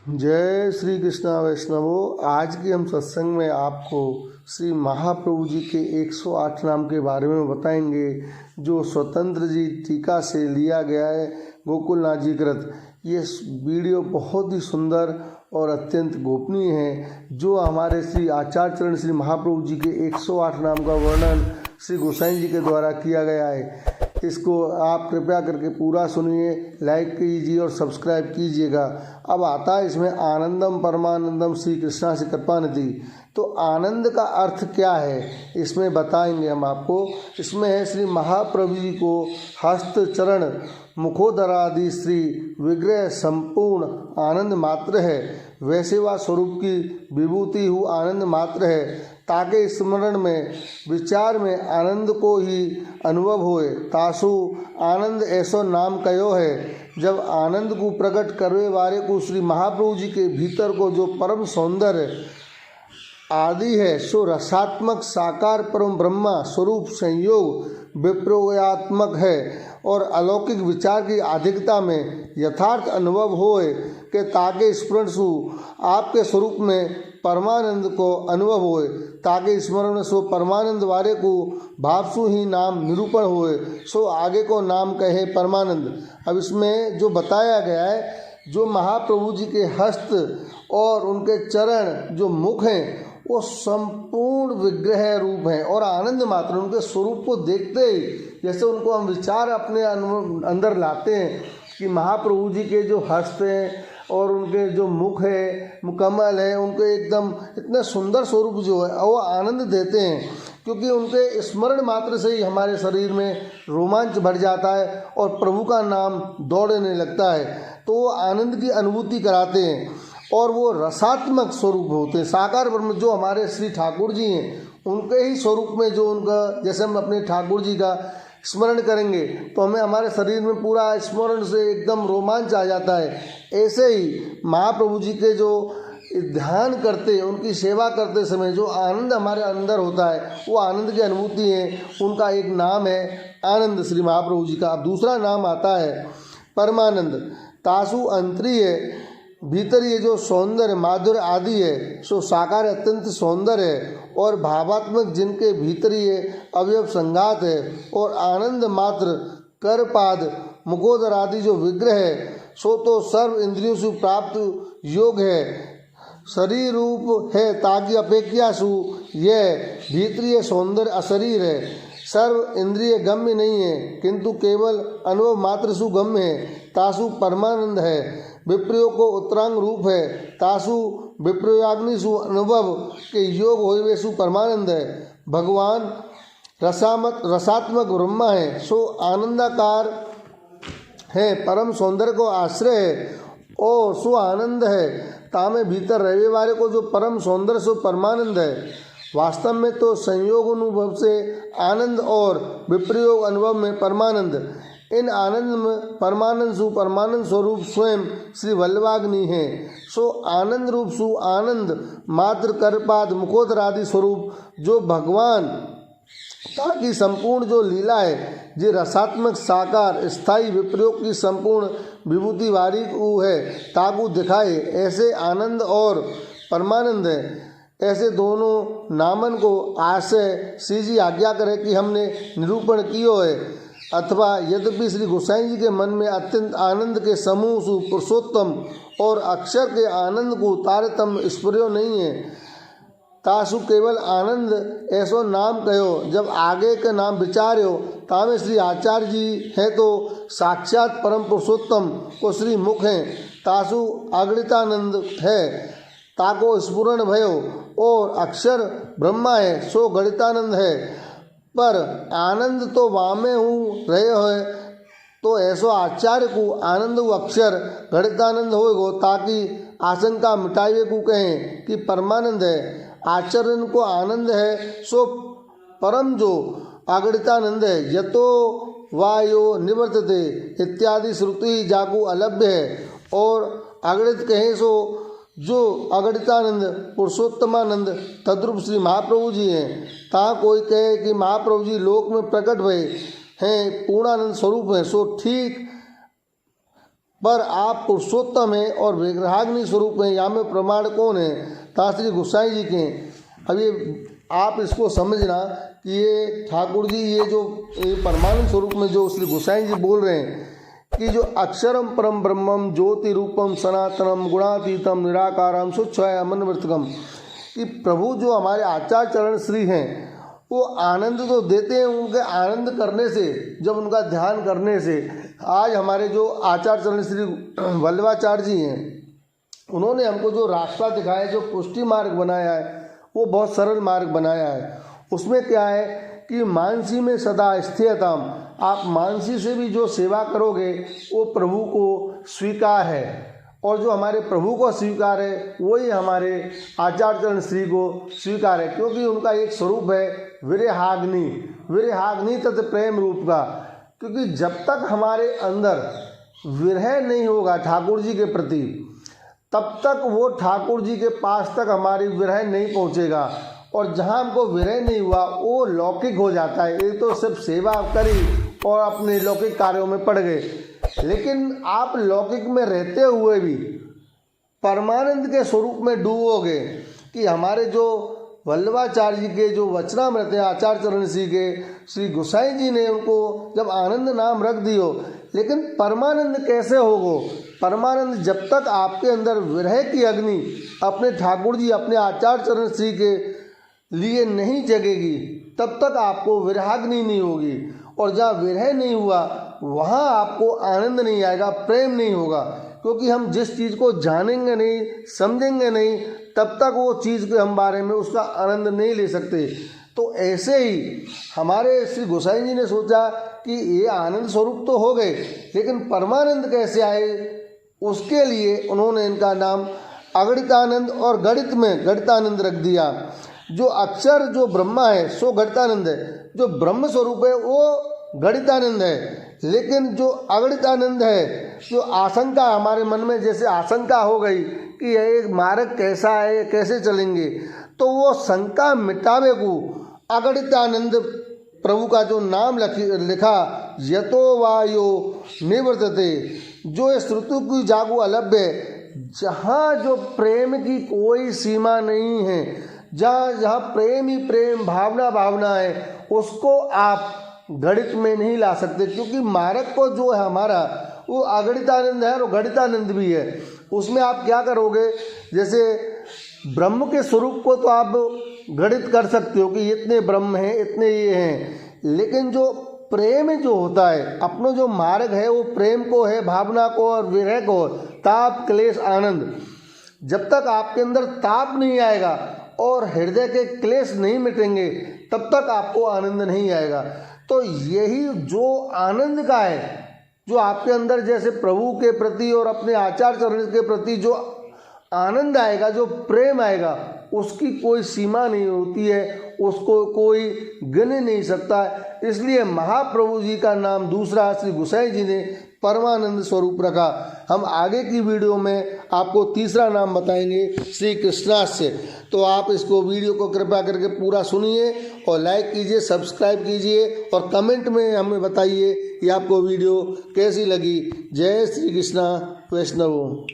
जय श्री कृष्णा वैष्णवो। आज के हम सत्संग में आपको श्री महाप्रभु जी के 108 नाम के बारे में बताएंगे, जो स्वतंत्र जी टीका से लिया गया है, गोकुलनाथ जी कृत। ये वीडियो बहुत ही सुंदर और अत्यंत गोपनीय है, जो हमारे श्री आचार्य चरण श्री महाप्रभु जी के 108 नाम का वर्णन श्री गोसाई जी के द्वारा किया गया है। इसको आप कृपया करके पूरा सुनिए, लाइक कीजिए और सब्सक्राइब कीजिएगा। अब आता है इसमें आनंदम परमानंदम श्री कृष्णा से कृपानिधि। तो आनंद का अर्थ क्या है, इसमें बताएंगे हम आपको। इसमें है श्री महाप्रभु जी को हस्त चरण मुखोदरादि श्री विग्रह संपूर्ण आनंद मात्र है। वैसे वह स्वरूप की विभूति हु आनंद मात्र है, ताके स्मरण में विचार में आनंद को ही अनुभव होए। तासु आनंद ऐसो नाम कयो है। जब आनंद को प्रकट करने वाले को श्री महाप्रभु जी के भीतर को जो परम सौंदर्य आदि है, सो रसात्मक साकार परम ब्रह्मा स्वरूप संयोग विप्रयोगात्मक है और अलौकिक विचार की अधिकता में यथार्थ अनुभव होए के ताके स्मरण सु आपके स्वरूप में परमानंद को अनुभव होए। ताके स्मरण सो परमानंद वाले को भावसु ही नाम निरूपण होए, सो आगे को नाम कहे परमानंद। अब इसमें जो बताया गया है, जो महाप्रभु जी के हस्त और उनके चरण जो मुख हैं, वो संपूर्ण विग्रह रूप हैं और आनंद मात्र। उनके स्वरूप को देखते ही जैसे उनको हम विचार अपने अंदर लाते हैं कि महाप्रभु जी के जो हस्त हैं और उनके जो मुख है, मुकम्मल है, उनके एकदम इतने सुंदर स्वरूप जो है वो आनंद देते हैं, क्योंकि उनके स्मरण मात्र से ही हमारे शरीर में रोमांच भर जाता है और प्रभु का नाम दौड़ने लगता है। तो वो आनंद की अनुभूति कराते हैं और वो रसात्मक स्वरूप होते हैं। साकार ब्रह्म जो हमारे श्री ठाकुर जी हैं, उनके ही स्वरूप में जो उनका, जैसे हम अपने ठाकुर जी का स्मरण करेंगे तो हमें हमारे शरीर में पूरा स्मरण से एकदम रोमांच आ जाता है। ऐसे ही महाप्रभु जी के जो ध्यान करते, उनकी सेवा करते समय जो आनंद हमारे अंदर होता है, वो आनंद की अनुभूति है। उनका एक नाम है आनंद श्री महाप्रभु जी का। अब दूसरा नाम आता है परमानंद। तासु अंतरीय भीतर ये जो सौंदर्य माधुर्य आदि है, सो साकार अत्यंत सौंदर्य है और भावात्मक जिनके भीतर ये अवयव संघात है और आनंद मात्र करपाद मुखोदर आदि जो विग्रह है, सो तो सर्व इंद्रियों से प्राप्त योग है, शरीर रूप है, ताकि अपेक्षा सु यह भीतरीय सौंदर्य अशरीर है, सर्व इंद्रिय गम्य नहीं है, किंतु केवल अनुभव मात्र सु गम्य है। तासु परमानंद है। विप्रयोग को उत्तरांग रूप है। तासु विप्रयोगाग्निशु अनुभव के योग होवे सु परमानंद है। भगवान रसात्मक ब्रह्मा है, सो आनंदाकार है, परम सौंदर्य को आश्रय है और सो आनंद है। तामे भीतर रहने वाले को जो परम सौंदर्य सो परमानंद है। वास्तव में तो संयोग अनुभव से आनंद और विप्रयोग अनुभव में परमानंद। इन आनंद में परमानंद सु परमानंद स्वरूप स्वयं श्री वल्लभाग्नि है। सो आनंद रूप सु आनंद मात्र करपाद मुखोदर आदि स्वरूप जो भगवान ताकि संपूर्ण जो लीला है, जो रसात्मक साकार स्थायी विप्रयोग की संपूर्ण विभूति वारी है, ताकू दिखाए। ऐसे आनंद और परमानंद है। ऐसे दोनों नामन को आशय श्री जी आज्ञा करे कि हमने निरूपण कियो है। अथवा यद्यपि श्री गोसाई जी के मन में अत्यंत आनंद के समूह सु पुरुषोत्तम और अक्षर के आनंद को तारतम्य स्फुर्यो नहीं है। तासु केवल आनंद ऐसो नाम कहो। जब आगे का नाम विचार्यो, तामे श्री आचार्य जी है तो साक्षात परम पुरुषोत्तम को श्री मुख हैं। तासु अगणितानंद है, ताको स्फुरण भयो और अक्षर ब्रह्मा है, सो गणितानंद है। पर आनंद तो वामे हूँ रहे है, तो ऐसो आचार्य को आनंद अक्षर गणितानंद होगो, ताकि आशंका मिटाइए को कहें कि परमानंद है। आचरण को आनंद है, सो परम जो अगणितानंद है। यतो वायो निवर्तते इत्यादि श्रुति जागु अलभ्य है और अगणित कहें सो जो अगणितानंद पुरुषोत्तमानंद तद्रूप श्री महाप्रभु जी हैं। ता कोई कहे कि महाप्रभु जी लोक में प्रकट भये हैं, पूर्णानंद स्वरूप हैं, सो ठीक पर आप पुरुषोत्तम हैं और विग्रहाग्नि स्वरूप हैं, यहाँ में प्रमाण कौन है? ता श्री गोसाई जी के। अब ये आप इसको समझना कि ये ठाकुर जी ये परमानंद स्वरूप में जो श्री गोसाई जी बोल रहे हैं कि जो अक्षरम परम ब्रह्मम ज्योति रूपम सनातनम गुणातीतम निराकारम स्वच्छायम अनवर्तकम, कि प्रभु जो हमारे आचार्य चरण श्री हैं वो आनंद तो देते हैं, उनके आनंद करने से, जब उनका ध्यान करने से, आज हमारे जो आचार्य चरण श्री वल्लभाचार्य जी हैं उन्होंने हमको जो रास्ता दिखाया, जो पुष्टि मार्ग बनाया है, वो बहुत सरल मार्ग बनाया है। उसमें क्या है कि मानसी में सदा स्थिरताम, आप मानसी से भी जो सेवा करोगे वो प्रभु को स्वीकार है, और जो हमारे प्रभु को स्वीकार है वही हमारे आचार्य चरण श्री को स्वीकार है, क्योंकि उनका एक स्वरूप है विरहाग्नि, विरहाग्नि तथा प्रेम रूप का। क्योंकि जब तक हमारे अंदर विरह नहीं होगा ठाकुर जी के प्रति, तब तक वो ठाकुर जी के पास तक हमारी विरह नहीं पहुँचेगा, और जहाँ हमको विरह नहीं हुआ वो लौकिक हो जाता है। ये तो सिर्फ सेवा करी और अपने लौकिक कार्यों में पड़ गए, लेकिन आप लौकिक में रहते हुए भी परमानंद के स्वरूप में डूबोगे। कि हमारे जो वल्लभाचार्य जी के जो वचनामृत हैं आचार्य चरण श्री के, श्री गोसाई जी ने उनको जब आनंद नाम रख दियो, लेकिन परमानंद कैसे होगो? परमानंद जब तक आपके अंदर विरह की अग्नि अपने ठाकुर जी अपने आचार्य चरण श्री के लिए नहीं जगेगी, तब तक आपको विरहाग्नि नहीं होगी, और जहाँ विरह नहीं हुआ वहाँ आपको आनंद नहीं आएगा, प्रेम नहीं होगा। क्योंकि हम जिस चीज़ को जानेंगे नहीं, समझेंगे नहीं, तब तक वो चीज़ के हम बारे में उसका आनंद नहीं ले सकते। तो ऐसे ही हमारे श्री गोसाई जी ने सोचा कि ये आनंद स्वरूप तो हो गए, लेकिन परमानंद कैसे आए, उसके लिए उन्होंने इनका नाम अगणितानंद और गणित में गणितानंद रख दिया। जो अक्षर जो ब्रह्मा है सो गणितानंद है, जो ब्रह्म स्वरूप है वो गणितानंद है, लेकिन जो अगणितानंद है, जो आशंका हमारे मन में जैसे आशंका हो गई कि यह मार्ग कैसा है, कैसे चलेंगे, तो वो शंका मिटावे को अगणितानंद प्रभु का जो नाम लिखा यतो वायो निवर्तते, जो श्रुतु की जागु अलभ्य, जहाँ जो प्रेम की कोई सीमा नहीं है, जहाँ प्रेम ही प्रेम, भावना भावना है, उसको आप गणित में नहीं ला सकते। क्योंकि मार्ग को जो है हमारा वो अगणितानंद है और गणितानंद भी है। उसमें आप क्या करोगे, जैसे ब्रह्म के स्वरूप को तो आप गणित कर सकते हो कि इतने ब्रह्म हैं, इतने ये हैं, लेकिन जो प्रेम जो होता है, अपना जो मार्ग है वो प्रेम को है, भावना को और विरह को, ताप क्लेश आनंद, जब तक आपके अंदर ताप नहीं आएगा और हृदय के क्लेश नहीं मिटेंगे, तब तक आपको आनंद नहीं आएगा। तो यही जो आनंद का है, जो आपके अंदर जैसे प्रभु के प्रति और अपने आचार्य चरण के प्रति जो आनंद आएगा, जो प्रेम आएगा, उसकी कोई सीमा नहीं होती है, उसको कोई गिन नहीं सकता। इसलिए महाप्रभु जी का नाम दूसरा श्री गोसाई जी ने परमानंद स्वरूप रखा। हम आगे की वीडियो में आपको तीसरा नाम बताएंगे श्री कृष्णास्य। तो आप इसको वीडियो को कृपया करके पूरा सुनिए और लाइक कीजिए, सब्सक्राइब कीजिए और कमेंट में हमें बताइए कि आपको वीडियो कैसी लगी। जय श्री कृष्णा वैष्णव।